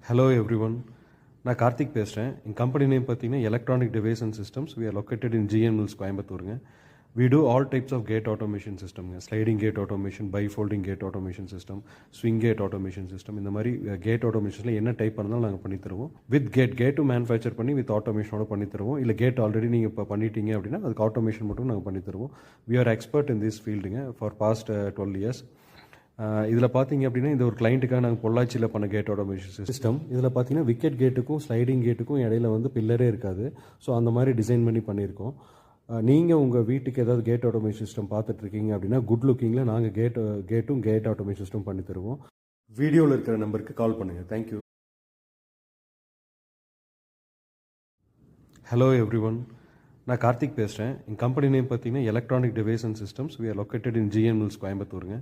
Hello everyone. நான் கார்த்திக் பேசுகிறேன். என் கம்பெனி நேம் பார்த்தீங்கன்னா electronic device and systems. We are located in GN mills கோயம்புத்தூருங்க. We do all types of gate automation சிஸ்டம்ங்க. Sliding gate automation, bi folding gate automation system, swing gate automation system, இந்த மாதிரி gate ஆட்டோமேஷனில் என்ன type பண்ணாலும் நாங்கள் பண்ணி தருவோம். With கேட்டும் மேனுஃபேக்சர் பண்ணி வித் ஆட்டோமேஷனோட பண்ணி தருவோம். இல்லை கேட் ஆல்ரெடி நீங்கள் இப்போ பண்ணிட்டீங்க அப்படின்னா அதுக்கு ஆட்டோமேஷன் மட்டும் நாங்கள் பண்ணி தருவோம். We are expert in this ஃபீல்டுங்க ஃபார் பாஸ்ட் 12 years. இதில் பார்த்தீங்க அப்படின்னா இந்த ஒரு கிளைண்ட்டுக்காக நாங்கள் பொள்ளாச்சியில் பண்ண கேட் ஆட்டோமேஷன் சிஸ்டம். இதில் பார்த்தீங்கன்னா விக்கெட் கேட்டுக்கும் ஸ்லைடிங் கேட்டுக்கும் இடையில வந்து பில்லரே இருக்காது. ஸோ அந்த மாதிரி டிசைன் பண்ணி பண்ணியிருக்கோம். நீங்கள் உங்கள் வீட்டுக்கு ஏதாவது கேட் ஆட்டோமேஷன் சிஸ்டம் பார்த்துட்ருக்கீங்க அப்படின்னா குட் லுக்கிங்கில் நாங்கள் கேட் ஆட்டோமேஷன் சிஸ்டம் பண்ணி தருவோம். வீடியோவில் இருக்கிற நம்பருக்கு கால் பண்ணுங்கள். தேங்க்யூ. Hello everyone. நான் கார்த்திக் பேசுகிறேன். என் கம்பெனி நேம் பார்த்தீங்கன்னா electronic device and systems. We are located in GN mills கோயம்புத்தூருங்க.